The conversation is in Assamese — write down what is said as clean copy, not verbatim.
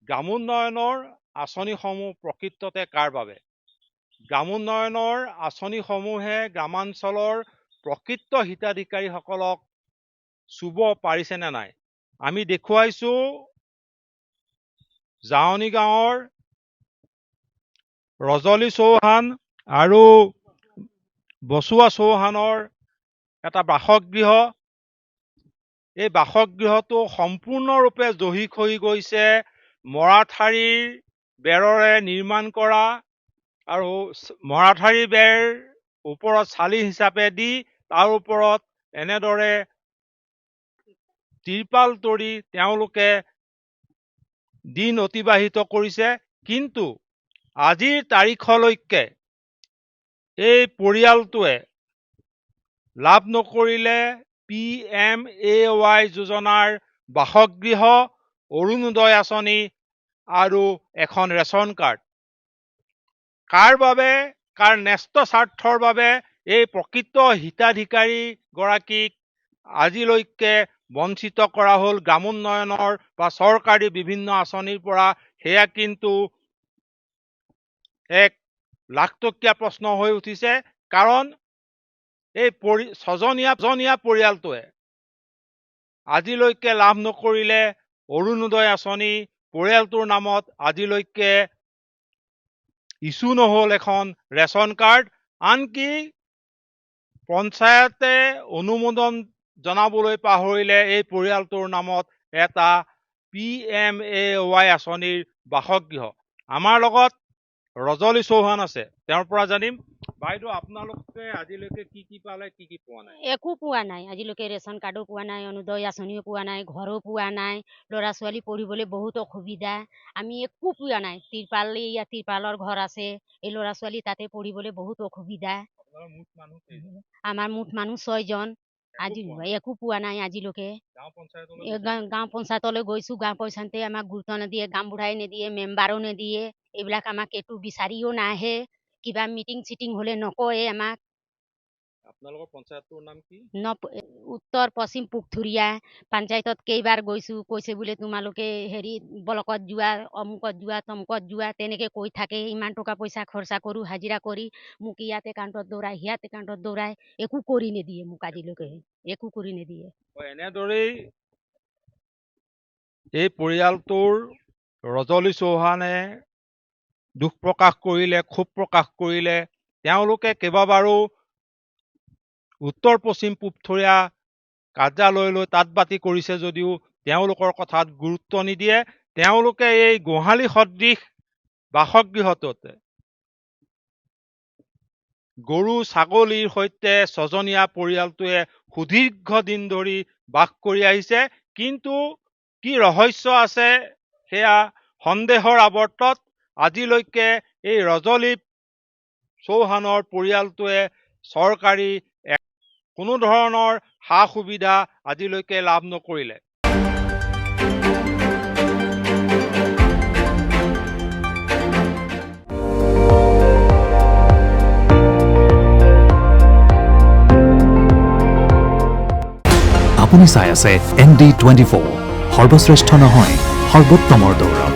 গ্ৰামোন্নয়নৰ আঁচনিসমূহ প্ৰকৃততে কাৰ বাবে? গ্ৰামোন্নয়নৰ আঁচনিসমূহে গ্ৰামাঞ্চলৰ প্ৰকৃত হিতাধিকাৰীসকলক চুব পাৰিছেনে নাই? আমি দেখুৱাইছোঁ জাৱনী গাঁৱৰ ৰজলী চৌহান আৰু বচুৱা চৌহানৰ এটা বাসগৃহ। এই বাসগৃহটো সম্পূৰ্ণৰূপে জহি খহি গৈছে। মৰাঠাৰিৰ বেৰেৰে নিৰ্মাণ কৰা আৰু মৰাঠাৰি বেৰ ওপৰত চালি হিচাপে দি তাৰ ওপৰত এনেদৰে তিৰপাল তৰি তেওঁলোকে দিন অতিবাহিত কৰিছে। কিন্তু আজিৰ তাৰিখলৈকে এই পৰিয়ালটোৱে লাভ নকৰিলে PMAY যোজনাৰ বাসগৃহ, অৰুণোদয় আঁচনি আৰু এখন ৰেচন কাৰ্ড। কাৰ বাবে, কাৰ ন্যস্ত স্বাৰ্থৰ বাবে এই প্ৰকৃত হিতাধিকাৰীগৰাকীক আজিলৈকে বঞ্চিত কৰা হ'ল গ্ৰামোন্নয়নৰ বা চৰকাৰী বিভিন্ন আঁচনিৰ পৰা? সেয়া কিন্তু এক লাখটকীয়া প্ৰশ্ন হৈ উঠিছে। কাৰণ এই ছজনীয়া পৰিয়ালটোৱে আজিলৈকে লাভ নকৰিলে অৰুণোদয় আঁচনি, পৰিয়ালটোৰ নামত আজিলৈকে ইছ্যু নহ'ল এখন ৰেচন কাৰ্ড। আনকি পঞ্চায়তে অনুমোদন জনাবলৈ পাহৰিলে এই পৰিয়ালটোৰ নামত এটা PMAY আঁচনিৰ বাসগৃহ। আমাৰ লগত ৰজলী চৌহান আছে, তেওঁৰ পৰা জানিম। বাইদেউ, আপোনালোকে আজিলৈকে কি কি পালে, কি কি পোৱা নাই? একো পোৱা নাই আজিলৈকে। ৰেচন কাৰ্ডো পোৱা নাই, অৰুণোদয় আঁচনিও পোৱা নাই, ঘৰো পোৱা নাই। ল'ৰা ছোৱালী পঢ়িবলৈ বহুত অসুবিধা। আমি একো পোৱা নাই। তিৰপালৰ ঘৰ আছে, এই ল'ৰা ছোৱালী তাতে পঢ়িবলৈ বহুত অসুবিধা। আমাৰ মুঠ মানুহ 6 জন। আজি একো পোৱা নাই আজিলৈকে। গাঁও পঞ্চায়তলৈ গৈছোঁ, গাঁও পঞ্চায়তে আমাক গুৰুত্ব নিদিয়ে, গাঁওবুঢ়াই নিদিয়ে, মেম্বাৰো নিদিয়ে। এইবিলাক আমাক একো বিচাৰিও নাহে। কিবা মিটিং চিটিং হ'লে নকয়ে আমাক। আপোনালোকৰ পঞ্চায়তটোৰ নাম কি? উত্তৰ পশ্চিম পুখথুৰীয়া। পঞ্চায়তত কেইবাৰ গৈছোঁ, কৈছে বোলে তোমালোকে ব্লকত যোৱা, অমুকত যোৱা, তমুকত যোৱা, তেনেকৈ কৈ থাকে। ইমান টকা পইচা খৰচা কৰোঁ, হাজিৰা কৰি মোক ইয়াত একাউণ্টত দৌৰাই, সিয়াত একাউণ্টত দৌৰাই, একো কৰি নিদিয়ে মোক আজিলৈকে। একো কৰি নিদিয়ে। এনেদৰেই এই পৰিয়ালটোৰ ৰজলী চৌহানে দুখ প্ৰকাশ কৰিলে, ক্ষোভ প্ৰকাশ কৰিলে। তেওঁলোকে কেইবাবাৰো উত্তৰ পশ্চিম পুখথুৰীয়া কাৰ্যালয়লৈ তাঁতবাতি কৰিছে যদিও তেওঁলোকৰ কথাত গুৰুত্ব নিদিয়ে। তেওঁলোকে এই গোহালি সদৃশ বাসগৃহটোতে গৰু ছাগলীৰ সৈতে ছজনীয়া পৰিয়ালটোৱে সুদীৰ্ঘ দিন ধৰি বাস কৰি আহিছে। কিন্তু কি ৰহস্য আছে সেয়া সন্দেহৰ আৱৰ্তত আজিলৈকে এই ৰজলী চৌহানৰ পৰিয়ালটোৱে চৰকাৰী কোনো ধৰণৰ সা সুবিধা আজিলৈকে লাভ নকৰিলে। আপুনি চাই আছে ND24, সৰ্বশ্ৰেষ্ঠ নহয়, সৰ্বোত্তমৰ দৌৰ।